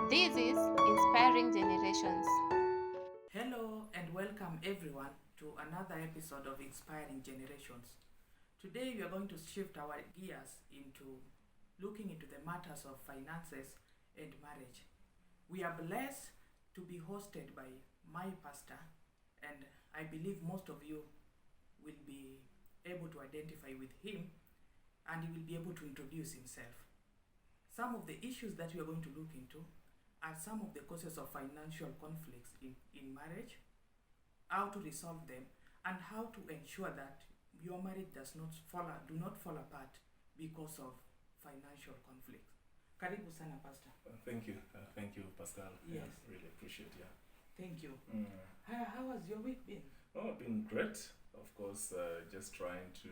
This is Inspiring Generations. Hello and welcome everyone to another episode of Inspiring Generations. Today we are going to shift our gears into looking into the matters of finances and marriage. We are blessed to be hosted by my pastor, and I believe most of you will be able to identify with him and he will be able to introduce himself. Some of the issues that we are going to look into are some of the causes of financial conflicts in marriage, how to resolve them, and how to ensure that your marriage do not fall apart because of financial conflicts. Karibu sana, Pastor. Thank you, Pascal. Yes. Yeah, really appreciate it. Yeah. Thank you. How has your week been? Oh, been great. Of course, just trying to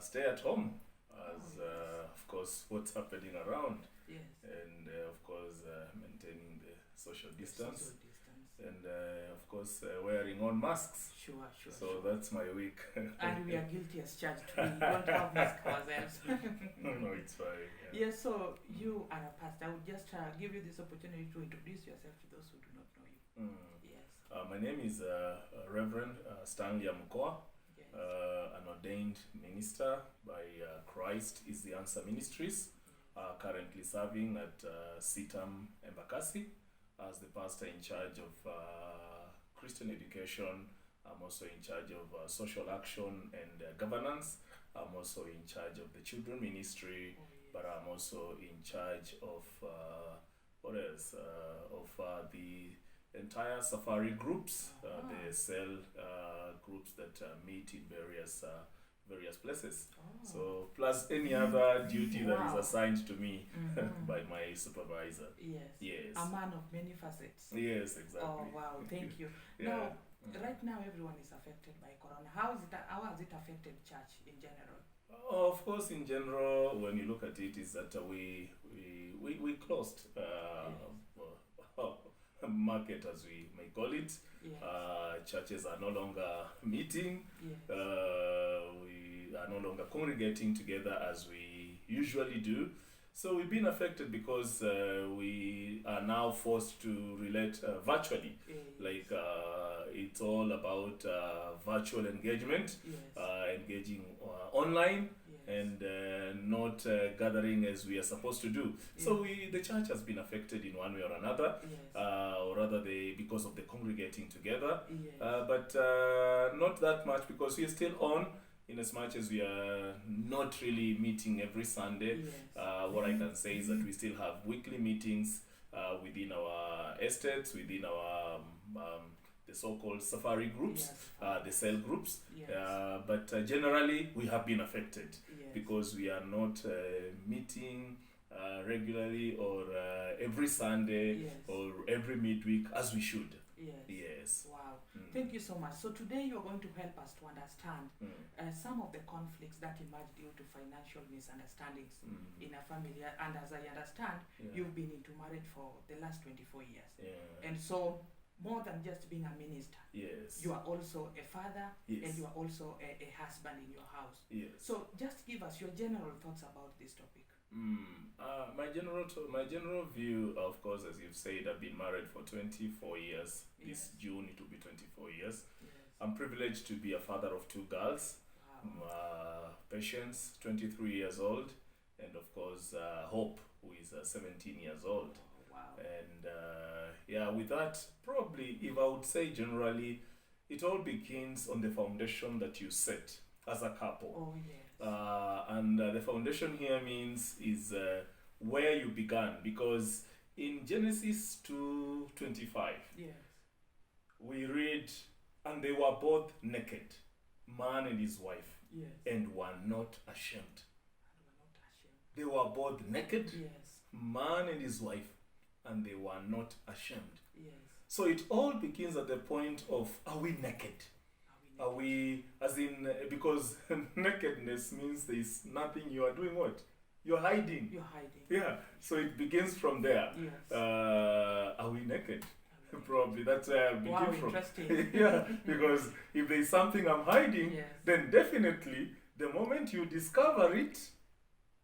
stay at home as, of course, what's happening around. Yes. And of course, maintaining the social distance. And of course, wearing on masks. Sure. So that's my week. And we are guilty as charged. We don't have masks ourselves. No, it's fine. Yeah. Yes, so you are a pastor. I would just give you this opportunity to introduce yourself to those who do not know you. Yes. My name is Reverend Stanley Amukoa, Yes. an ordained minister by Christ is the Answer Ministries. Currently serving at CITAM Embakasi as the pastor in charge of Christian education. I'm also in charge of social action and governance. I'm also in charge of the children ministry, but I'm also in charge of the entire safari groups, the cell groups that meet in various places. So plus any other duty that is assigned to me by my supervisor. Yes. A man of many facets. Yes, exactly. Oh wow, thank you. Yeah. Now, right now everyone is affected by corona. How has it affected church in general? Of course, in general, when you look at it, is that we closed market, as we may call it. Yes. Churches are no longer meeting. Yes. We are no longer congregating together as we usually do. So we've been affected because we are now forced to relate virtually. Yes. Like it's all about virtual engagement, Yes. engaging online. Yes. And not gathering as we are supposed to do. Yes. So the church has been affected in one way or another, Yes. or rather because of the congregating together. Yes. But not that much, because we are still on, in as much as we are not really meeting every Sunday. Yes. What I can say is that we still have weekly meetings within our estates, within our the so-called safari groups, Yes. the cell groups. Yes. But generally, we have been affected Yes. because we are not meeting regularly or every Sunday Yes. or every midweek as we should. Yes. Yes. Wow. Thank you so much. So today you're going to help us to understand some of the conflicts that emerge due to financial misunderstandings in a family. And as I understand, you've been into marriage for the last 24 years. Yeah. And so, more than just being a minister, Yes. you are also a father, Yes. and you are also a husband in your house. Yes. So just give us your general thoughts about this topic. My general view, of course, as you've said, I've been married for 24 years. This June it will be 24 years. Yes. I'm privileged to be a father of two girls. Wow. Patience, 23 years old, and of course Hope, who is 17 years old. Wow. And with that, probably, if I would say generally, it all begins on the foundation that you set as a couple. Oh yes. And the foundation here is where you began, because in Genesis 2:25, Yes. we read, and they were both naked, man and his wife, Yes. and were not ashamed. And we're not ashamed. They were both naked, Yes. man and his wife, and they were not ashamed. Yes. So it all begins at the point of, are we naked? Are we, as in, because nakedness means there's nothing you are doing what? You're hiding. You're hiding. Yeah, so it begins from there. Yes. Are we naked? Probably that's where I begin Wow, from. interesting. Yeah, because if there's something I'm hiding, Yes. then definitely the moment you discover it,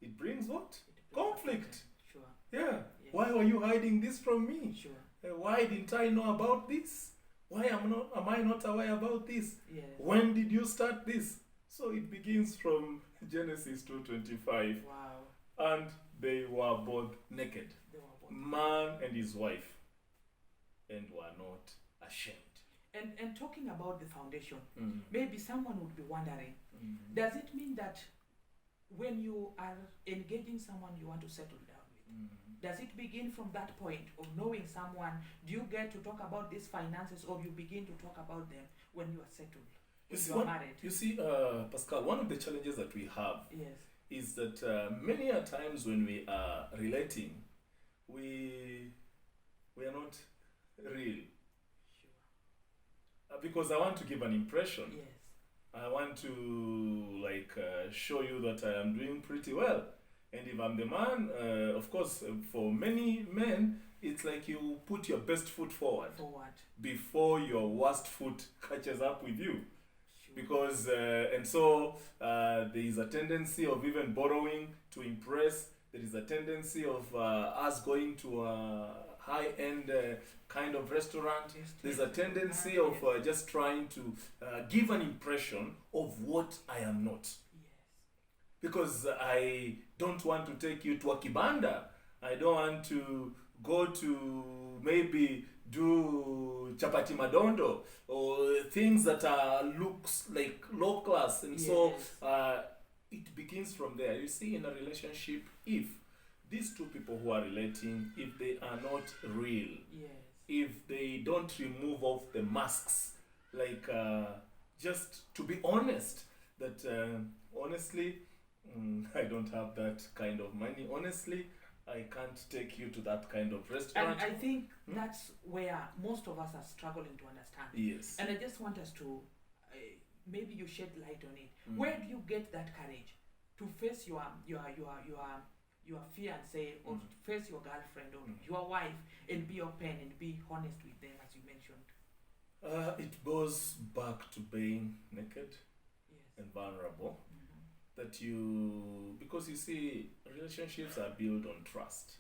it brings what? It brings Conflict. Sure. Yeah. Yes. Why how are you hiding this from me? Sure. Why didn't I know about this? Why am I not aware about this? Yes. When did you start this? So it begins from Genesis 2:25. Wow. And they were both naked, They were both. man and his wife, and were not ashamed. And talking about the foundation, Mm. maybe someone would be wondering, Mm. does it mean that when you are engaging someone you want to settle down with, Mm. does it begin from that point of knowing someone? Do you get to talk about these finances, or you begin to talk about them when you are settled, when you are married? You see, Pascal, one of the challenges that we have Yes. is that many a times when we are relating, we are not real. Sure. Because I want to give an impression. Yes. I want to show you that I am doing pretty well. And if I'm the man, of course, for many men, it's like you put your best foot forward before your worst foot catches up with you. Sure. Because, there is a tendency of even borrowing to impress. There is a tendency of us going to a high-end kind of restaurant. There's a tendency of just trying to give an impression of what I am not. Yes. Because I don't want to take you to a kibanda. I don't want to go to maybe do chapati madondo or things that looks like low class. And so it begins from there. You see, in a relationship, if these two people who are relating, if they are not real, if they don't remove off the masks, just to be honest, that honestly, I don't have that kind of money. Honestly, I can't take you to that kind of restaurant. And I think that's where most of us are struggling to understand. Yes. And I just want us to, maybe you shed light on it. Where do you get that courage to face your fiancé or face your girlfriend or your wife and be open and be honest with them, as you mentioned? It goes back to being naked and vulnerable. That because you see, relationships are built on trust.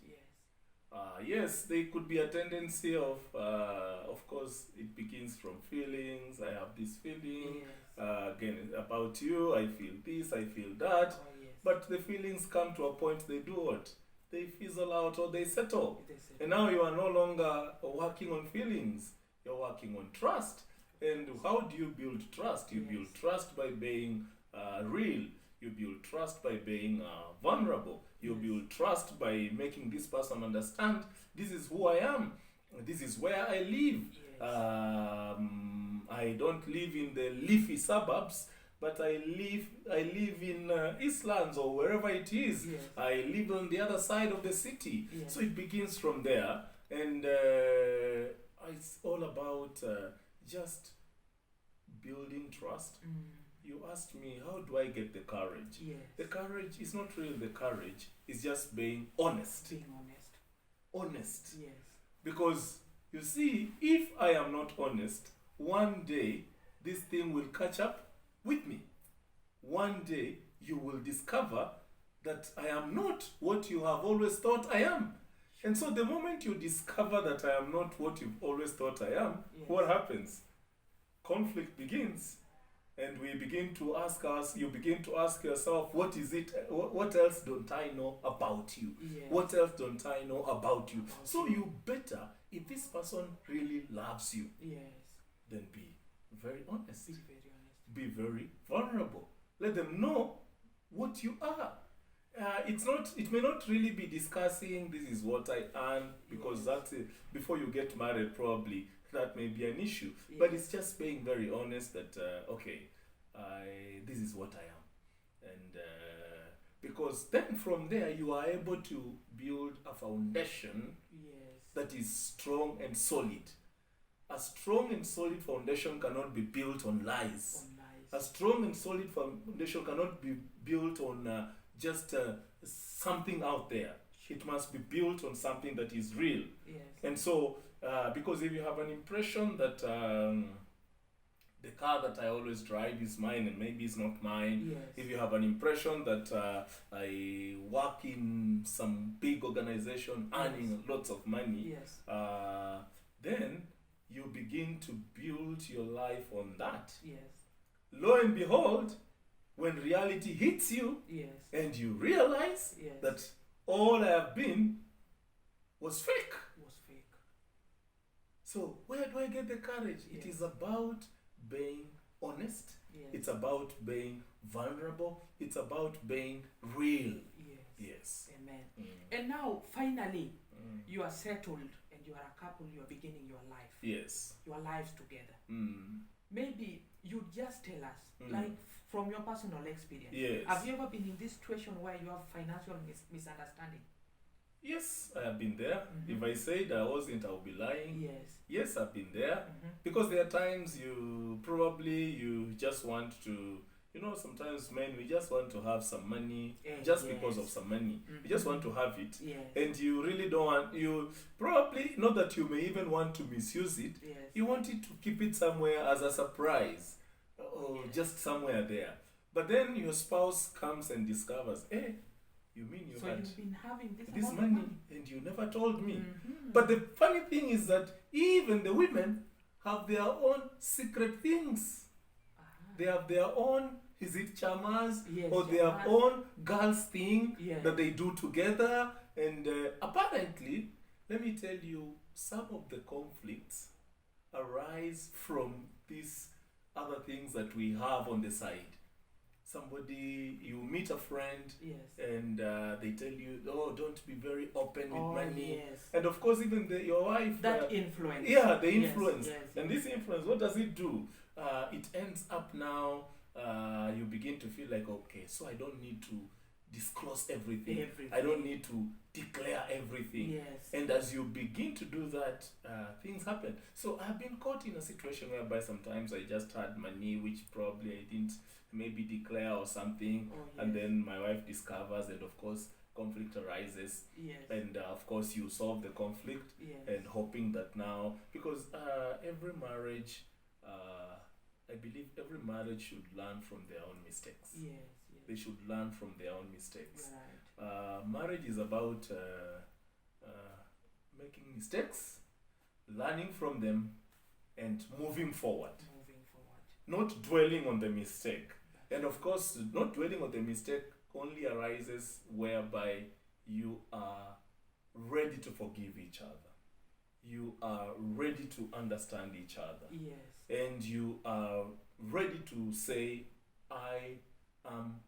Yes, there could be a tendency of course, it begins from feelings. I have this feeling, again, about you, I feel this, I feel that. But the feelings come to a point, they do what? They fizzle out or they settle. And now you are no longer working on feelings, you're working on trust. And how do you build trust? You build trust by being real. You build trust by being vulnerable. You build trust by making this person understand this is who I am. This is where I live. I don't live in the leafy suburbs, but I live in Eastlands or wherever it is. I live on the other side of the city. So it begins from there. And it's all about just building trust. You asked me, how do I get the courage? The courage is not really the courage. It's just being honest. Honest. Because, you see, if I am not honest, one day, this thing will catch up with me. One day, you will discover that I am not what you have always thought I am. And so the moment you discover that I am not what you've always thought I am, what happens? Conflict begins. And we begin to ask you begin to ask yourself, what is it? What else don't I know about you? What else don't I know about you? So you better, if this person really loves you, then be very honest. Be very vulnerable. Let them know what you are. It may not really be discussing this is what I earn, because that's it. Before you get married, probably that may be an issue. But it's just being very honest that this is what I am. And because then from there you are able to build a foundation that is strong and solid. A strong and solid foundation cannot be built on lies. A strong and solid foundation cannot be built on just something out there. It must be built on something that is real. And so, because if you have an impression that the car that I always drive is mine and maybe it's not mine. Yes. If you have an impression that I work in some big organization earning lots of money, Yes. then you begin to build your life on that. Yes. Lo and behold, when reality hits you Yes. and you realize Yes. that all I have been was fake. Was fake. So where do I get the courage? Yes. It is about being honest. Yes. It's about being vulnerable. It's about being real. Yes. Yes. Amen. Mm. And now, finally, Mm. you are settled and you are a couple, you are beginning your life. Yes. Your lives together. Mm. Maybe you just tell us, Mm. like from your personal experience. Yes. Have you ever been in this situation where you have financial misunderstanding? Yes, I have been there. Mhm. If I said I wasn't, I would be lying. Yes. Yes, I've been there. Mhm. Because there are times you just want to, sometimes men, we just want to have some money just because of Yes. some money. Mhm. We just want to have it. Yes. And you really don't want, you probably, not that you may even want to misuse it, Yes. you want it to keep it somewhere as a surprise or Yes. just somewhere there. But then your spouse comes and discovers, hey, you mean you So had you've been having this this amount of money and you never told me. Mhm. But the funny thing is that even the women have their own secret things. Aha. They have their own, is it chamas? Yes, Or their chamas. own girls thing Yes. that they do together. And apparently, let me tell you, some of the conflicts arise from these other things that we have on the side. Somebody, you meet a friend Yes. and they tell you, oh, don't be very open with Oh, money. yes. And of course, even your wife. That influence. Yeah, the Yes, influence. yes, And yes. this influence, what does it do? It ends up now, you begin to feel like, okay, so I don't need to disclose everything. Everything. I don't need to declare everything. Yes. And as you begin to do that, things happen. So I've been caught in a situation whereby sometimes I just had money, which probably I didn't maybe declare or something. Oh, yes. And then my wife discovers, and of course, conflict arises. Yes. And of course, you solve the conflict Yes. and hoping that now, because every marriage, I believe every marriage should learn from their own mistakes. Yes. They Yes. should learn from their own mistakes. You're right. Marriage is about making mistakes, learning from them, and moving forward. Moving forward. Not dwelling on the mistake. And of course, not dwelling on the mistake only arises whereby you are ready to forgive each other. You are ready to understand each other. Yes. And you are ready to say, I am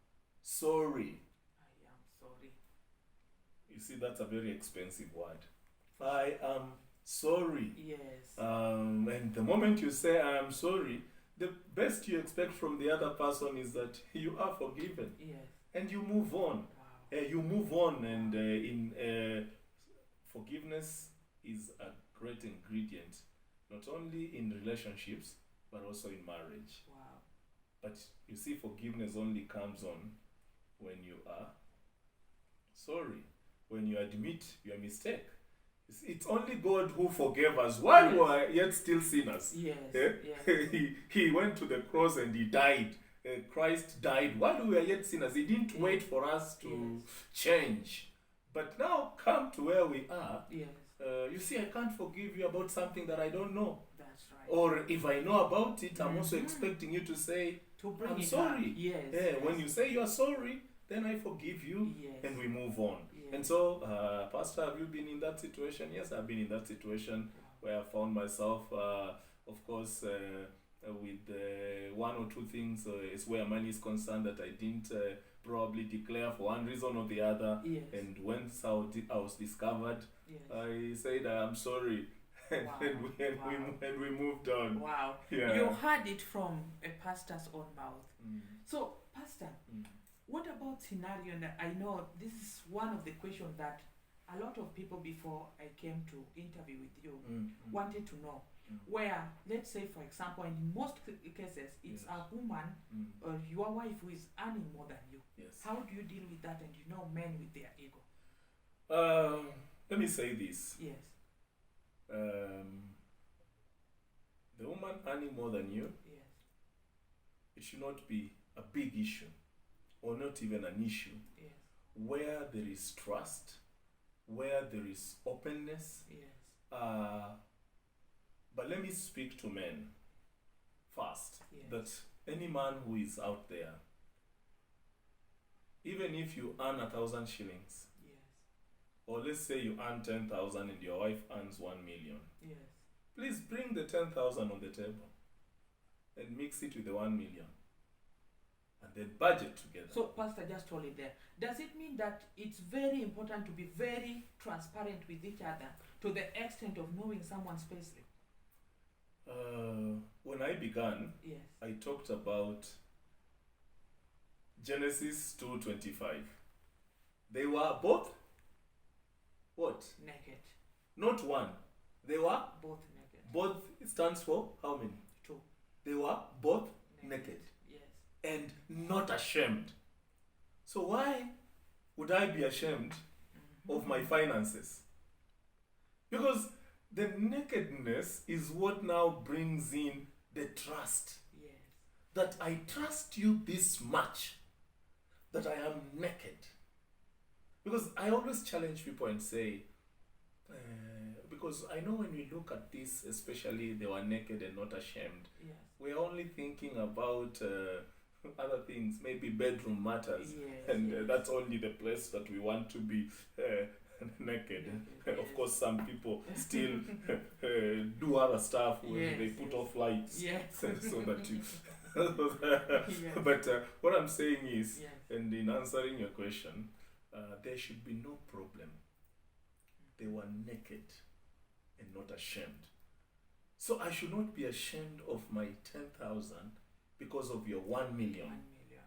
sorry. I am sorry. You see, that's a very expensive word. I am sorry. Yes. And the moment you say, I am sorry, the best you expect from the other person is that you are forgiven. Yes. And you move on. Wow. You move on, and forgiveness is a great ingredient, not only in relationships, but also in marriage. Wow. But you see, forgiveness only comes on when you are sorry, when you admit your mistake. You see, it's only God who forgave us while we were yet still sinners. Yes. Eh? Yes. he went to the cross and he died. Christ died while we were yet sinners. He didn't wait for us to change. But now come to where we are. Yes. You see, I can't forgive you about something that I don't know. That's right. Or if I know about it, I'm also Mhm. expecting you to say, To bring I'm it sorry. up. Yes. yeah, when you say you are sorry, then I forgive you Yes. and we move on. Yes. And so, Pastor, have you been in that situation? Yes, I've been in that situation where I found myself, of course, with one or two things is where money is concerned that I didn't probably declare for one reason or the other. Yes. And once I was discovered, Yes. I said I'm sorry, Wow. and we moved on. Wow. Yeah. You heard it from a pastor's own mouth. Mm. So, Pastor, Mm. what about scenario? And I know this is one of the questions that a lot of people before I came to interview with you Mm. wanted to know. Mm. Where, let's say, for example, in most cases, it's Yes. a woman Mm. or your wife who is earning more than you. Yes. How do you deal with that? And you know, men with their ego. Let me say this. Yes. The woman earning more than you, Yes. it should not be a big issue or not even an issue Yes. where there is trust, where there is openness. Yes. But let me speak to men first. Yes. That any man who is out there, even if you earn 1,000 shillings, Yes. or let's say you earn 10,000 and your wife earns 1 million, Yes. please bring the 10,000 on the table and mix it with the 1 million and then budget together. So, Pastor, just hold it there. Does it mean that it's very important to be very transparent with each other to the extent of knowing someone's payslip? When I began, Yes. I talked about Genesis 2:25. They were both what? Naked. Not one. They were Both naked. both. It stands for how many? 2. They were both naked Yes. and not ashamed. So why would I be ashamed of my finances? Because the nakedness is what now brings in the trust. Yes. That I trust you this much, that I am naked. Because I always challenge people and say, because I know when we look at this, especially they were naked and not ashamed, Yes. we're only thinking about other things, maybe bedroom matters. Yes. And Yes. that's only the place that we want to be naked. Naked, Of course, some people still do other stuff where Yes, they put yes. off lights Yes. so that you. Yes. But what I'm saying is, Yes. and in answering your question, there should be no problem. They were naked and not ashamed. So I should not be ashamed of my 10,000 because of your 1 million. 1 million.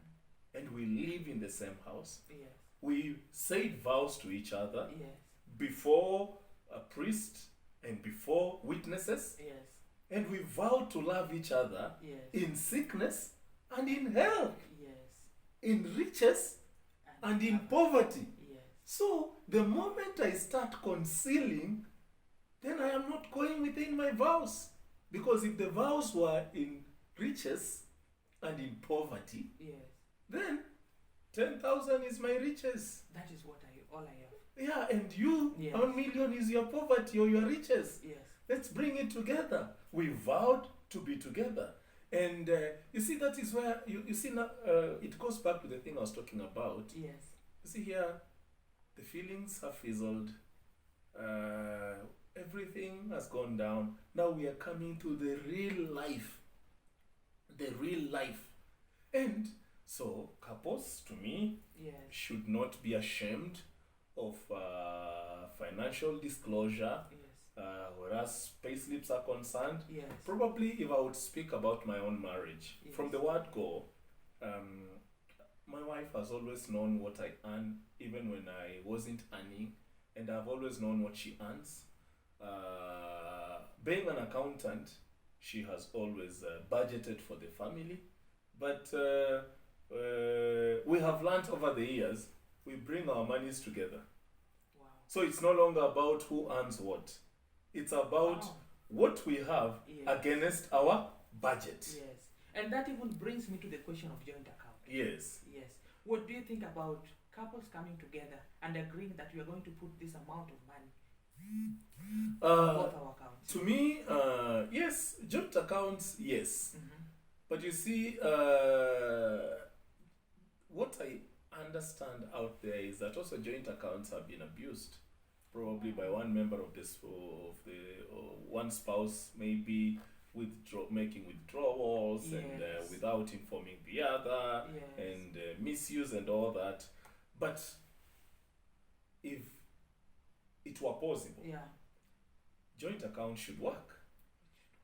And we live in the same house. Yes. We said vows to each other Yes. before a priest and before witnesses. Yes. And we vowed to love each other Yes. in sickness and in health, Yes. in riches and in poverty. Yes. So the moment I start concealing, then I am not going within my vows. Because if the vows were in riches and in poverty, Yes. then 10,000 is my riches. That is what all I have. Yeah, and you, Yes. 1 million is your poverty or your riches. Yes. Let's bring it together. We vowed to be together. And you see, that is where, you see now, it goes back to the thing I was talking about. Yes. You see here, the feelings have fizzled. Everything has gone down. Now we are coming to the real life. The real life. And so couples, to me, Yes. should not be ashamed of financial disclosure, Yes. whereas payslips are concerned. Yes. Probably if I would speak about my own marriage, Yes. from the word go, my wife has always known what I earn, even when I wasn't earning, and I've always known what she earns. Being an accountant, she has always budgeted for the family, but we have learned over the years, we bring our monies together. Wow. So it's no longer about who earns what. It's about Wow. what we have Yes. against our budget. Yes. And that even brings me to the question of joint account. Yes. Yes. What do you think about couples coming together and agreeing that we are going to put this amount of money in both our accounts? To me, yes, joint accounts, yes. Mm-hmm. But you see, what I understand out there is that also joint accounts have been abused, probably by one member of this or one spouse, maybe making withdrawals and Yes. without informing the other, Yes. and misuse and all that. But if it were possible, Yeah. joint account should work.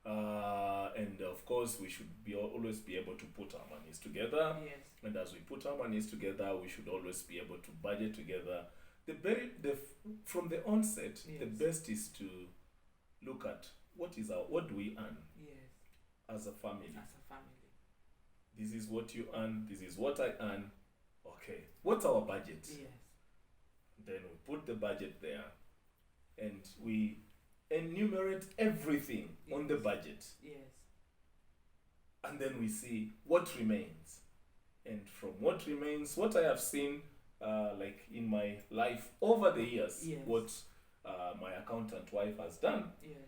And of course, we should always be able to put our monies together. Yes. And as we put our monies together, we should always be able to budget together. From the onset, the Yes. best is to look at what do we earn Yes. as a family. As a family. This is what you earn. This is what I earn. Okay, what's our budget? Yes. Then we put the budget there, and we enumerate everything on the Yes. budget. Yes. and then we see what remains. And from what remains, what I have seen, like in my life over the years, Yes. what my accountant wife has done, Yes.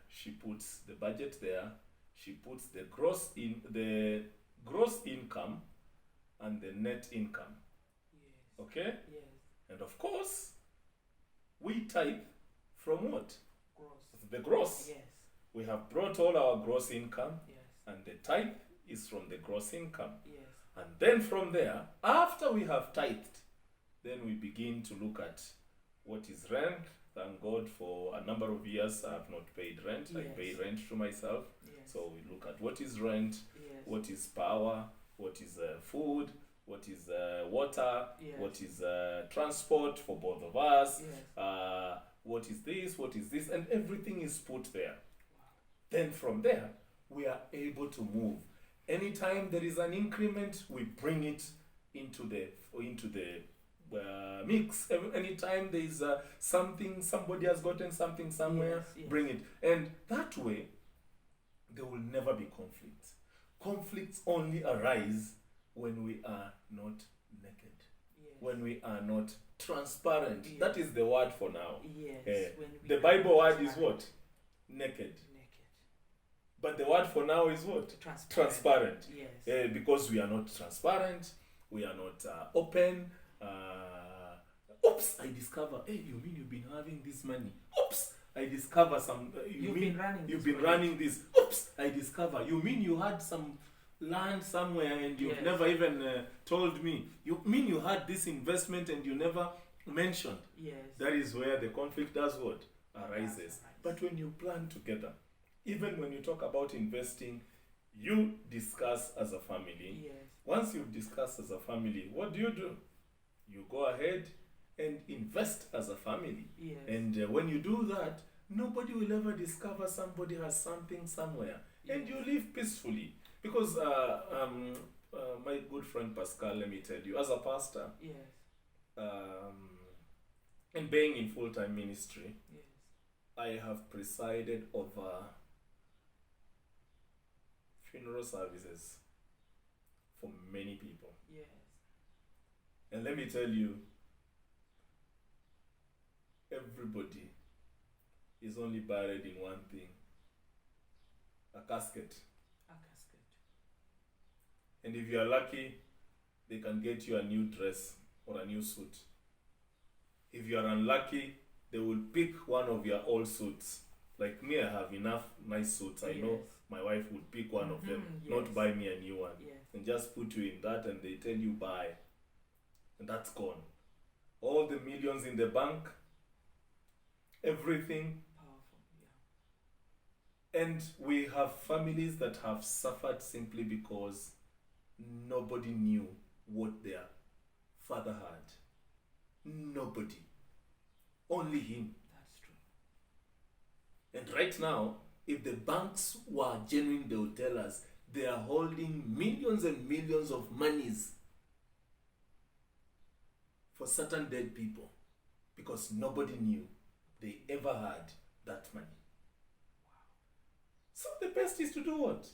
she puts the budget there. She puts the gross income and the net income. Yes. Okay? Yes. And of course, we tithe from what? Gross. The gross. Yes. We have brought all our gross income, Yes. and the tithe is from the gross income. Yes. And then from there, after we have tithed, then we begin to look at what is rent. Thank God for a number of years I have not paid rent. I Yes. pay rent to myself. Yes. So we look at what is rent, Yes. what is power, what is food, what is water, Yes. what is transport for both of us, Yes. what is this, and everything is put there. Wow. Then from there, we are able to move. Anytime there is an increment, we bring it into the mix. Anytime there is something, somebody has gotten something somewhere, Yes, yes. bring it. And that way, there will never be conflicts. Conflicts only arise when we are not naked, Yes. when we are not transparent. Yes. That is the word for now. Yes. when we the are Bible word is transparent. what? Naked. Naked. But the word for now is what? Transparent. Yes. Because we are not transparent, we are not open. Oops, I discover. Hey, you mean you've been having this money? Oops, I discover some. You've been running. You've this been project. running this. Oops, I discover. You mean you had some land somewhere and you've Yes. never even told me? You mean you had this investment and you never mentioned? Yes. That is where the conflict does what? Arises. Arises. But when you plan together, even when you talk about investing, you discuss as a family. Yes. Once you've discussed as a family, what do? You go ahead and invest as a family. Yes. And when you do that, nobody will ever discover somebody has something somewhere. And you live peacefully. Because my good friend Pascal, let me tell you, as a pastor, Yes. and being in full-time ministry, Yes. I have presided over funeral services for many people. Yes. And let me tell you, everybody is only buried in one thing: a casket. A casket. And if you are lucky, they can get you a new dress or a new suit. If you are unlucky, they will pick one of your old suits. Like me, I have enough nice suits. I know Yes. my wife would pick one of them, Mhm, not yes. buy me a new one. Yes. And just put you in that, and they tell you buy. And that's gone. All the millions in the bank, everything. Powerful. Yeah. And we have families that have suffered simply because nobody knew what their father had. Nobody. Only him. That's true. And right now, if the banks were genuine, they would tell us they are holding millions and millions of monies for certain dead people because nobody knew they ever had that money. Wow. So the best is to do what?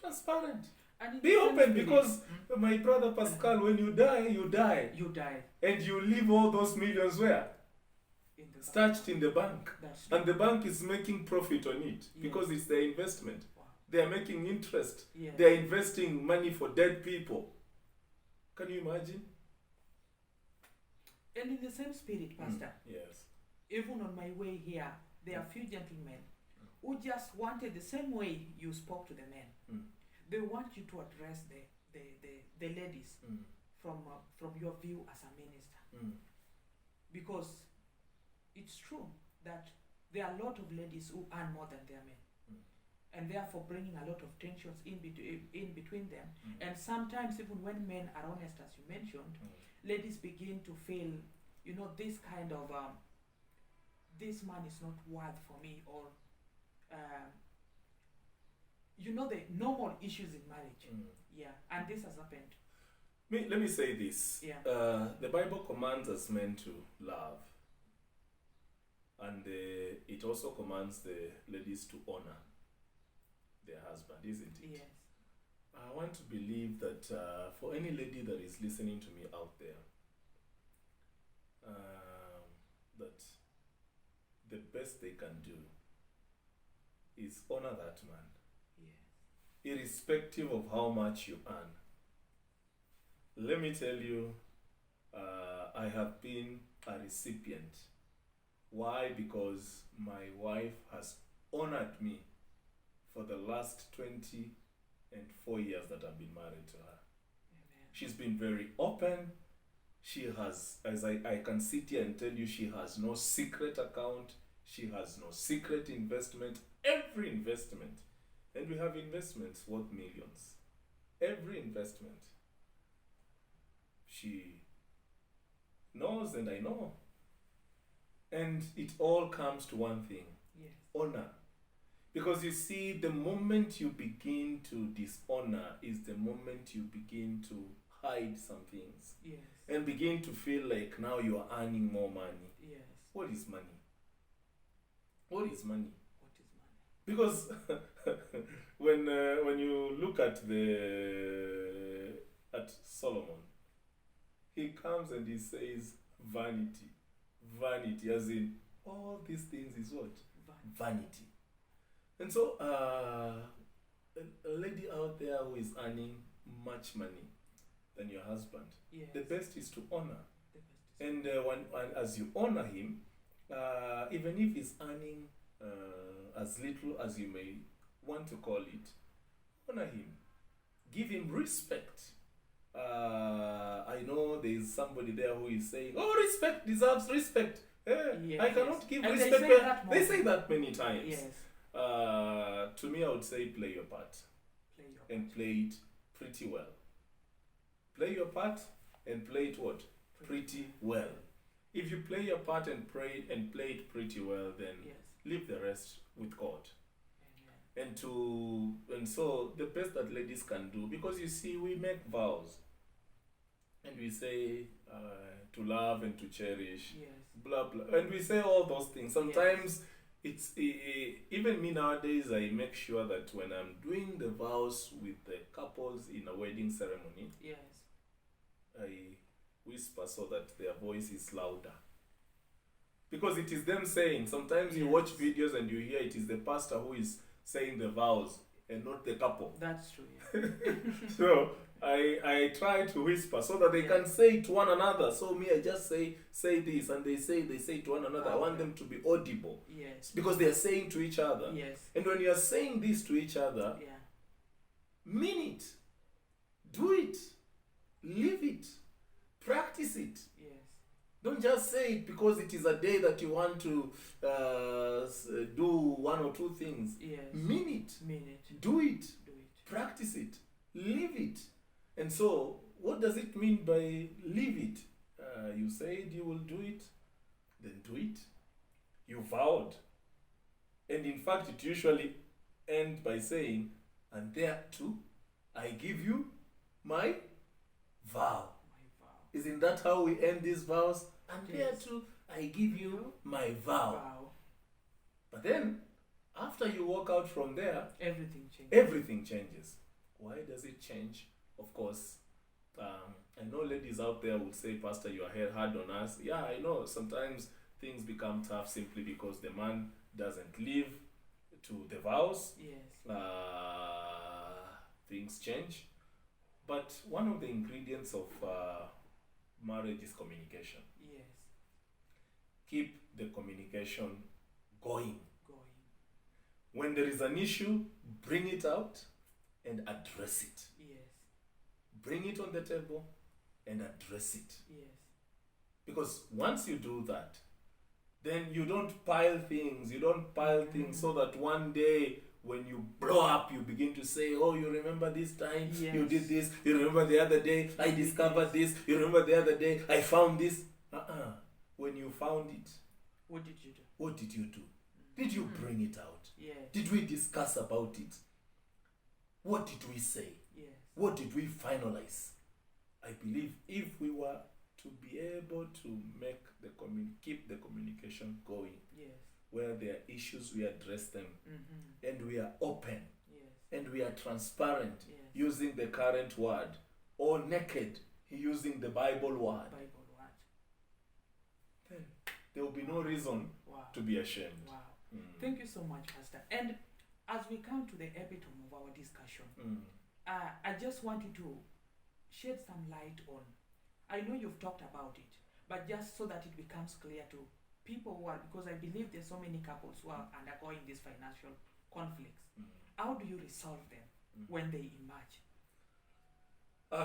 Transparent. And in Be the same open, spirit, because my brother Pascal, when you die, you die. you die And you leave all those millions where? in the Stashed in the bank. That's true. And the bank is making profit on it because it's their investment. Wow. They are making interest. Yes. They are investing money for dead people. Can you imagine? And in the same spirit, Pastor, Yes. even on my way here, there are few gentlemen who just wanted the same way you spoke to the men. Mm. They want you to address the ladies from your view as a minister, because it's true that there are a lot of ladies who earn more than their men, and therefore bringing a lot of tensions in between them. And sometimes even when men are honest, as you mentioned, ladies begin to feel, this kind of this man is not worth for me, or the normal issues in marriage. Yeah, and this has happened. Let me say this. Yeah. The Bible commands us men to love. And it also commands the ladies to honor. their husband, isn't it? Yes. I want to believe that for any lady that is listening to me out there, that the best they can do is honor that man, Yes. irrespective of how much you earn. Let me tell you, I have been a recipient. Why? Because my wife has honored me for the last 24 years that I've been married to her. Amen. She's been very open. She has, as I can sit here and tell you, she has no secret account. She has no secret investment. Every investment, and we have investments worth millions. Every investment, she knows and I know. And it all comes to one thing: Yes. honor. Because you see, the moment you begin to dishonor is the moment you begin to hide some things Yes. and begin to feel like now you are earning more money. Yes. What is money? What is money? What is money? Because when you look at Solomon, he comes and he says vanity, vanity, as in all these things is what? Vanity. And so a lady out there who is earning much money than your husband, Yes. the best is to honor. The best is And when as you honor him, even if he's earning as little as you may want to call it, honor him. Give him respect. I know there is somebody there who is saying, "Oh, respect deserves respect." Yes, I cannot give and respect. they say that many times. Yes. To me, I would say play your part Play your and part. play it pretty well. Play your part and play it what? Pretty well. If you play your part and play it pretty well, then Yes. leave the rest with God. Amen. And so the best that ladies can do, because you see, we make vows and we say to love and to cherish, Yes. blah blah, and we say all those things. Sometimes it's even me nowadays, I make sure that when I'm doing the vows with the couples in a wedding ceremony, Yes. I whisper so that their voice is louder, because it is them saying. Sometimes you watch videos and you hear it is the pastor who is saying the vows and not the couple. That's true. Yeah. So I try to whisper so that they can say to one another. So me, I just say this, and they say to one another. I want them to be audible, Yes. because they are saying to each other. Yes. And when you are saying this to each other, Yeah. mean it, do it, live it, practice it. Yes. Don't just say it because it is a day that you want to do one or two things. Yes. Mean it, Mean it. do it, Do it. practice it, live it. And so, what does it mean by live it? You said you will do it, then do it. You vowed. And in fact, it usually ends by saying, "And thereto I give you my vow." My vow. Isn't that how we end these vows? "And Yes. thereto I give you my vow." Wow. But then, after you walk out from there, Everything changes. everything changes. Why does it change? Of course, I know ladies out there would say, "Pastor, you are hard on us." Yeah, I know. Sometimes things become tough simply because the man doesn't live to the vows. Yes. Things change. But one of the ingredients of marriage is communication. Yes. Keep the communication going. Going. When there is an issue, bring it out and address it. Yes. Bring it on the table and address it. Yes. Because once you do that, then you don't pile things. You don't pile things so that one day when you blow up, you begin to say, "Oh, you remember this time you did this? You remember the other day I discovered this? You remember the other day I found this?" When you found it, What did you do? what did you do? Did you bring it out? Yes. Did we discuss about it? What did we say? Yes. What did we finalize? I believe if we were to be able to make keep the communication going, Yes. where there are issues, we address them, Mm-hmm. and we are open. Yes. and we are transparent Yes. using the current word, or naked using the Bible word, Bible word. then there will be no reason Wow. to be ashamed. Wow. Mm. Thank you so much, Pastor. And as we come to the epitome of our discussion, I just wanted to shed some light on. I know you've talked about it, but just so that it becomes clear to people who are, because I believe there's so many couples who are undergoing these financial conflicts. How do you resolve them when they emerge?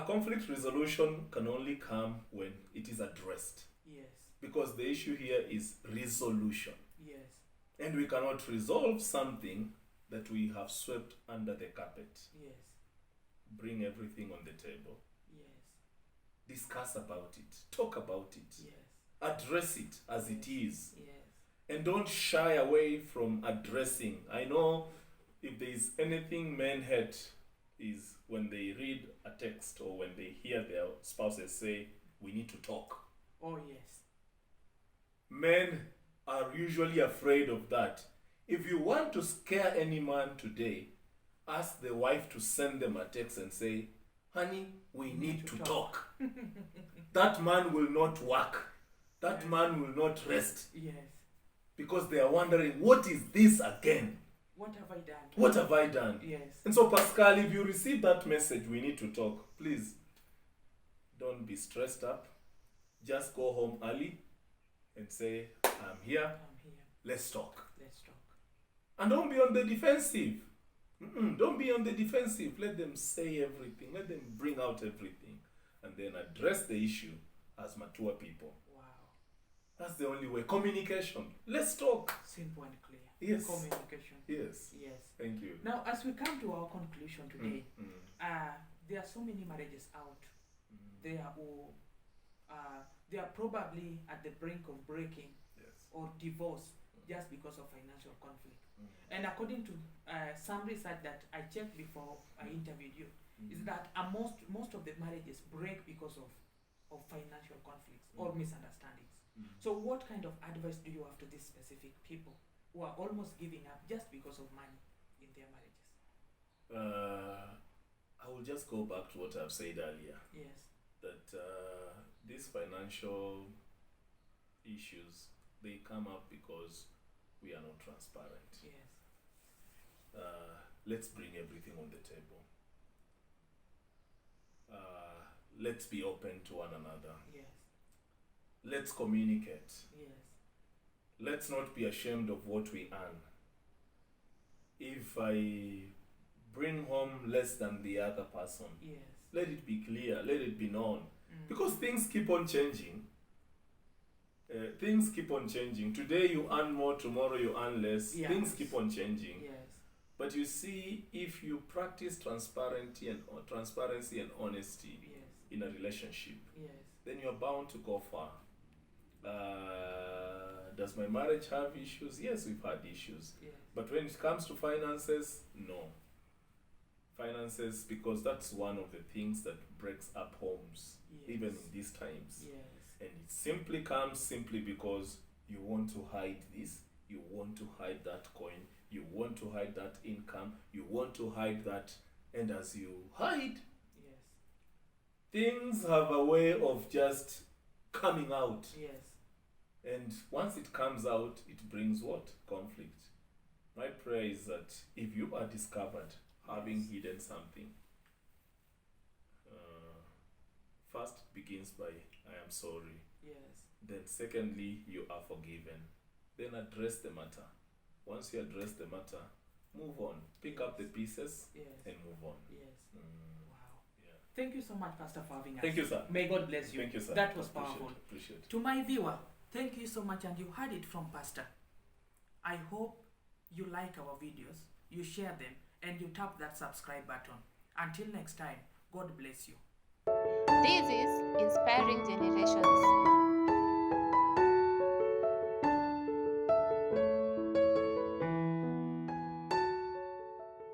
Conflict resolution can only come when it is addressed, Yes, because the issue here is resolution. yes, And we cannot resolve something that we have swept under the carpet. yes, Bring everything on the table. yes, Discuss about it. Talk about it. yes, Address it as it is. yes, And don't shy away from addressing. I know if there is anything men hate is when they read a text or when they hear their spouses say, we need to talk. oh yes, Men are usually afraid of that. If you want to scare any man today, ask the wife to send them a text and say, honey, we need to talk. That man will not work. That Yes. man will not rest, yes. because they are wondering, what is this again? What have I done? What have I done? Yes, And so, Pascal, if you receive that message, we need to talk, please don't be stressed up. Just go home early and say, I'm here, I'm here. let's talk. Let's talk. And don't be on the defensive. Don't be on the defensive. Let them say everything. Let them bring out everything. And then address the issue as mature people. Wow. That's the only way. Communication. Let's talk. Simple and clear. Yes. Communication. Yes. Yes. Thank you. Now, as we come to our conclusion today, Mm. there are so many marriages out there who they are probably at the brink of breaking Yes. or divorce just because of financial conflict. Mm. And according to some research that I checked before I interviewed you, is that most of the marriages break because of financial conflicts or misunderstandings. So what kind of advice do you have to these specific people who are almost giving up just because of money in their marriages? I will just go back to what I've said earlier. Yes. That these financial issues, they come up because we are not transparent. Yes. Let's bring everything on the table. Let's be open to one another. Yes. Let's communicate. Yes. Let's not be ashamed of what we earn. If I bring home less than the other person, Yes. let it be clear, let it be known. Because things keep on changing. Things keep on changing. Today you earn more, tomorrow you earn less. Yes. Things keep on changing. Yes. But you see, if you practice transparency and honesty Yes. in a relationship, Yes. then you're bound to go far. Does my marriage have issues? Yes, we've had issues. Yes. But when it comes to finances, no. Finances, because that's one of the things that breaks up homes, Yes. even in these times. Yes. And it simply comes simply because you want to hide this, you want to hide that coin, you want to hide that income, you want to hide that, and as you hide, Yes. things have a way of just coming out. Yes. And once it comes out, it brings what? Conflict. My prayer is that if you are discovered having Yes. hidden something, first begins by, I am sorry. Yes. Then secondly, you are forgiven. Then address the matter. Once you address the matter, move on. Pick up the pieces Yes. and move on. Yes. Mm, Wow. yeah. Thank you so much, Pastor, for having us. Thank you, sir. May God bless you. Thank you, sir. That was Appreciate powerful. it. Appreciate it. To my viewer, thank you so much, and you heard it from Pastor. I hope you like our videos, you share them, and you tap that subscribe button. Until next time, God bless you. This is Inspiring